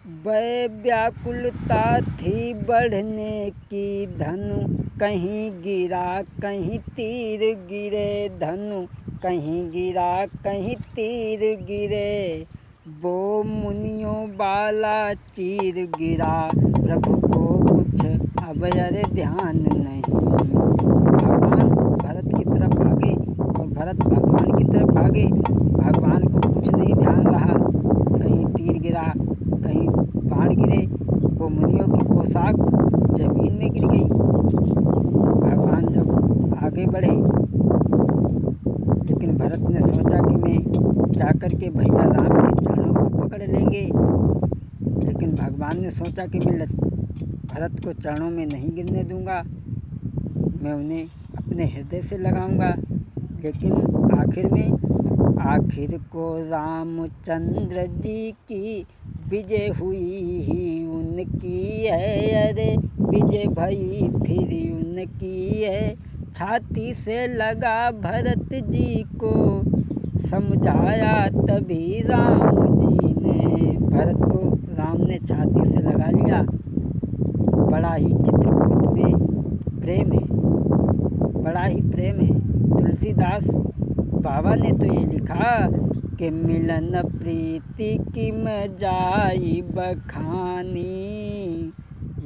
वह व्याकुलता थी बढ़ने की धनु, कहीं गिरा कहीं तीर गिरे धनु, कहीं गिरा कहीं तीर गिरे। वो मुनियों वाला चीर गिरा, प्रभु को कुछ अब अरे ध्यान नहीं। भगवान भरत की तरफ भागे और भरत भगवान की तरफ भागे। भगवान को कुछ नहीं ध्यान रहा, कहीं तीर गिरा कहीं बाण गिरे। वो मुनियों की पोशाक जमीन में गिर गई। भगवान जब आगे बढ़े, लेकिन भरत ने सोचा कि मैं जाकर के भैया राम के चरणों को पकड़ लेंगे। लेकिन भगवान ने सोचा कि मैं भरत को चरणों में नहीं गिरने दूंगा, मैं उन्हें अपने हृदय से लगाऊंगा। लेकिन आखिर को रामचंद्र जी की विजय हुई ही उनकी है, अरे विजय भई फिर उनकी है। छाती से लगा भरत जी को, समझाया तभी राम जी ने। भरत को राम ने छाती से लगा लिया। बड़ा ही चित्रकूट में प्रेम है, बड़ा ही प्रेम है। तुलसीदास बाबा ने तो ये लिखा कि मिलन प्रीति की में जाई बखानी।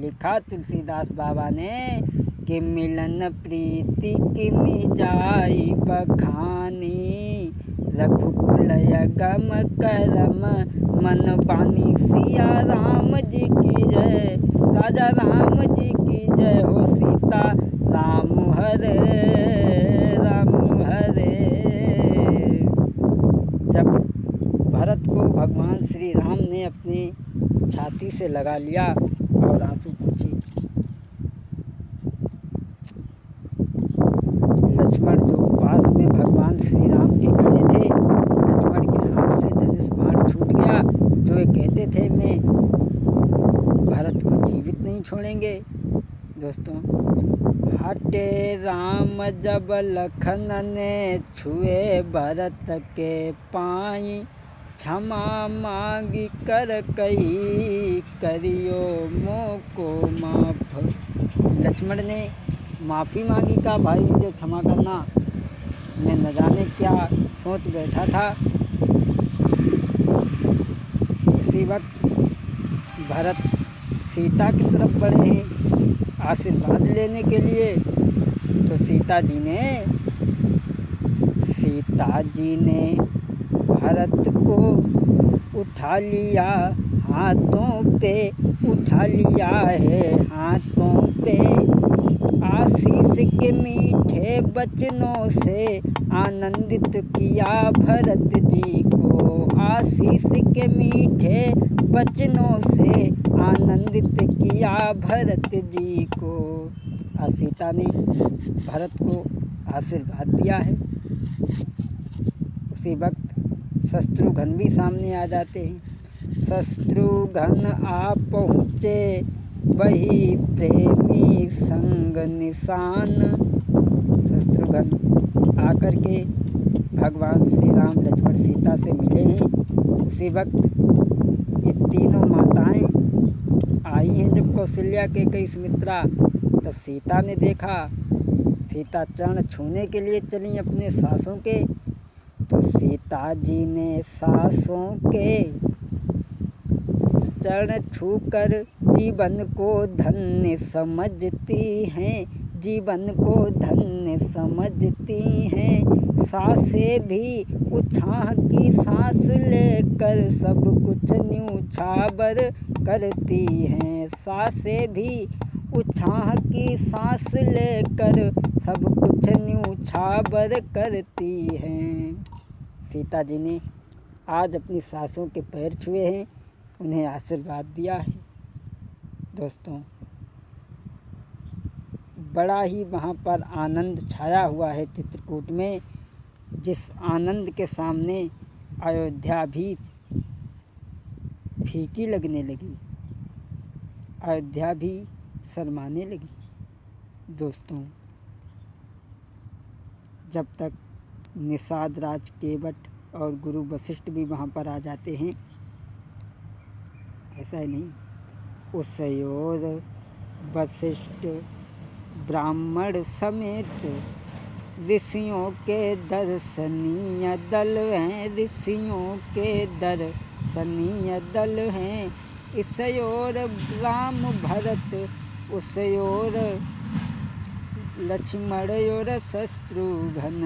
लिखा तुलसीदास बाबा ने कि मिलन प्रीति की में जाई बखानी। रघुकुल गम करम मन बानी, सिया राम जी की जय, राजा राम जी की जय हो। सीता राम हरे राम हरे। जब भरत को भगवान श्री राम ने अपनी छाती से लगा लिया और आंसू पूछे, लक्ष्मण जो पास में भगवान श्री राम के खड़े थे, लक्ष्मण के हाथ से धनुष बाण छूट गया। जो ये कहते थे मैं भरत को जीवित नहीं छोड़ेंगे। दोस्तों, हटे राम जब लखन ने छुए भरत के पाई, क्षमा मांगी कर कही करियो मोको माफ। लक्ष्मण ने माफ़ी मांगी, का भाई मुझे क्षमा करना, मैं न जाने क्या सोच बैठा था। उसी वक्त भरत सीता की तरफ बढ़े हैं आशीर्वाद लेने के लिए। तो सीता जी ने भरत को उठा लिया हाथों पे, उठा लिया है हाथों पे। आशीष के मीठे बचनों से आनंदित किया भरत जी को, आशीष के मीठे बचनों से आनंदित किया भरत जी को। सीता ने भरत को आशीर्वाद दिया है। उसी वक्त शत्रुघ्न भी सामने आ जाते हैं। शत्रुघ्न आ पहुँचे वही प्रेमी संग निशान। शत्रुघ्न आकर के भगवान श्री राम लक्ष्मण सीता से मिले हैं। उसी वक्त ये तीनों माताएं आई हैं। जब कौशल्या के कई सुमित्रा, तब सीता ने देखा, सीता चरण छूने के लिए चली अपने सासों के। तो सीता जी ने सासों के चरण छूकर जीवन को धन्य समझती हैं, जीवन को धन्य समझती हैं। सांसें भी उछाह की सांस लेकर सब कुछ न्यूछावर करती हैं। सांसें भी उछाह की सांस लेकर सब कुछ न्यूछावर करती हैं। सीता जी ने आज अपनी सासों के पैर छुए हैं, उन्हें आशीर्वाद दिया है। दोस्तों, बड़ा ही वहाँ पर आनंद छाया हुआ है चित्रकूट में, जिस आनंद के सामने अयोध्या भी फीकी लगने लगी, अयोध्या भी शर्माने लगी। दोस्तों, जब तक निषाद राज केवट और गुरु वशिष्ठ भी वहाँ पर आ जाते हैं, ऐसा ही नहीं। उस ओर वशिष्ठ ब्राह्मण समेत ऋषियों के दर्शनीय दल हैं, ऋषियों के दर्शनीय दल हैं। इस ओर राम भरत, उस ओर लक्ष्मण और शत्रुघ्न,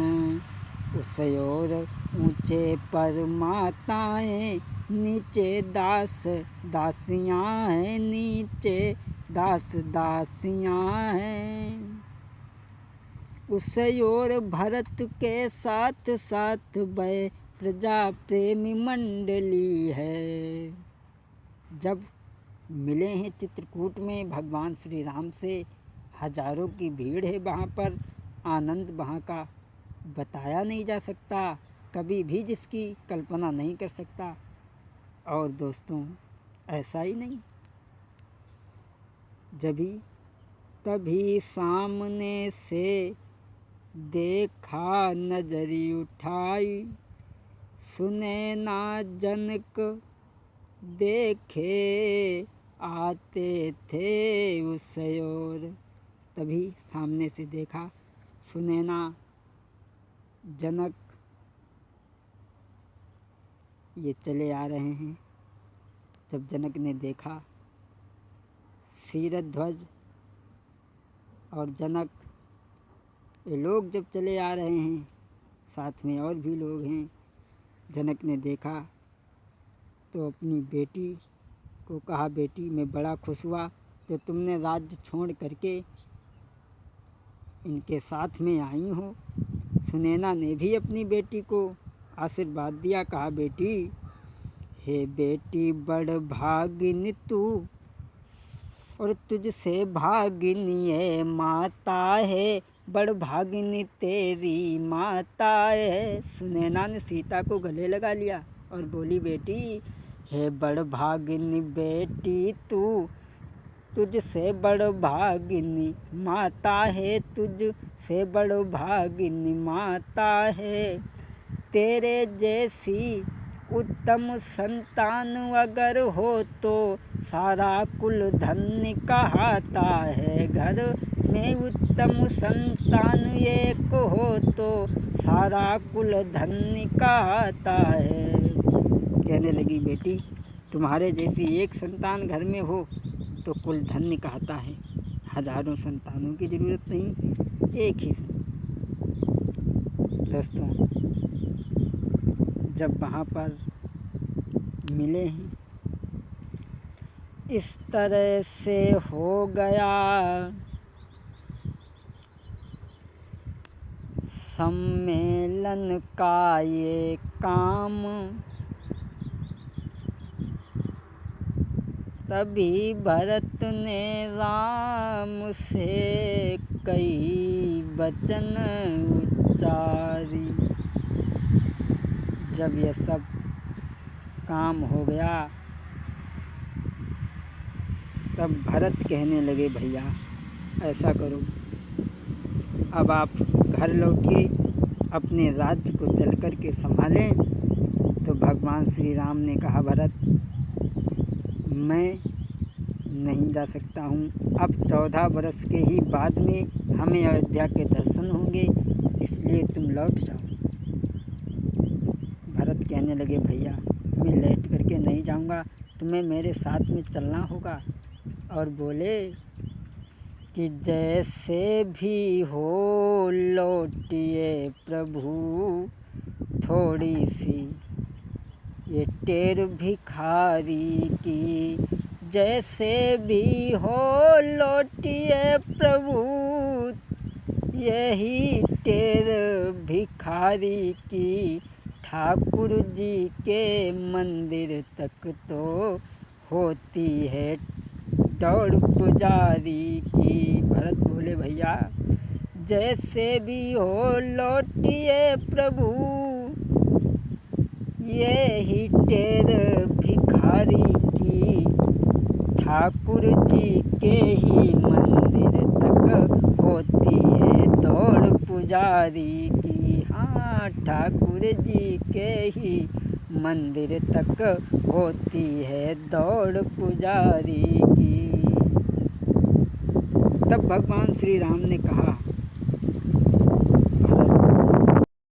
उस ओर ऊंचे पर माताएं, नीचे दास दासियां हैं, नीचे दास दासियां हैं। उस ओर भरत के साथ साथ वह प्रजा प्रेमी मंडली है। जब मिले हैं चित्रकूट में भगवान श्री राम से, हजारों की भीड़ है वहाँ पर, आनंद वहाँ का बताया नहीं जा सकता, कभी भी जिसकी कल्पना नहीं कर सकता। और दोस्तों ऐसा ही नहीं, तभी सामने से देखा नजरी उठाई, सुनैना जनक देखे आते थे उस ओर। तभी सामने से देखा, सुनैना जनक ये चले आ रहे हैं। जब जनक ने देखा, शीरध्वज और जनक ये लोग जब चले आ रहे हैं, साथ में और भी लोग हैं, जनक ने देखा तो अपनी बेटी को कहा, बेटी मैं बड़ा खुश हुआ जो तुमने राज्य छोड़ करके इनके साथ में आई हो। सुनैना ने भी अपनी बेटी को आशीर्वाद दिया, कहा बेटी, हे बेटी बड़ भागिनी तू, और तुझसे भागिनी ये माता है, बड़ भागिनी तेरी माता है। सुनैना ने सीता को गले लगा लिया और बोली, बेटी हे बड़ भागिनी बेटी तू, तुझसे बड़ भागिनी माता है, तुझसे बड़ भागिनी माता है। तेरे जैसी उत्तम संतान अगर हो तो सारा कुल धन्य कहता है। घर में उत्तम संतान एक हो तो सारा कुल धन्य कहता है। कहने लगी, बेटी तुम्हारे जैसी एक संतान घर में हो तो कुल धन्य कहता है, हजारों संतानों की ज़रूरत नहीं, एक ही। दोस्तों जब वहाँ पर मिले हैं, इस तरह से हो गया सम्मेलन का ये काम। तभी भरत ने राम से कई वचन उच्चारी। जब यह सब काम हो गया तब भरत कहने लगे, भैया ऐसा करो, अब आप घर लौटिए, अपने राज्य को चल कर के संभालें। तो भगवान श्री राम ने कहा, भरत मैं नहीं जा सकता हूँ, अब 14 वर्ष के ही बाद में हमें अयोध्या के दर्शन होंगे, इसलिए तुम लौट जाओ। भरत कहने लगे, भैया मैं लेट करके नहीं जाऊँगा, तुम्हें मेरे साथ में चलना होगा। और बोले कि जैसे भी हो लौटिए प्रभु, थोड़ी सी ये टेर भिखारी की। जैसे भी हो लौटिए प्रभु, यही टेर भिखारी की। ठाकुर जी के मंदिर तक तो होती है दौड़ पुजारी की। भरत बोले, भैया जैसे भी हो लौटिए प्रभु, यही टेर भिखारी की। ठाकुर जी के ही मंदिर तक होती है दौड़ पुजारी की। हाँ, ठाकुर जी के ही मंदिर तक होती है दौड़ पुजारी की। तब भगवान श्री राम ने कहा,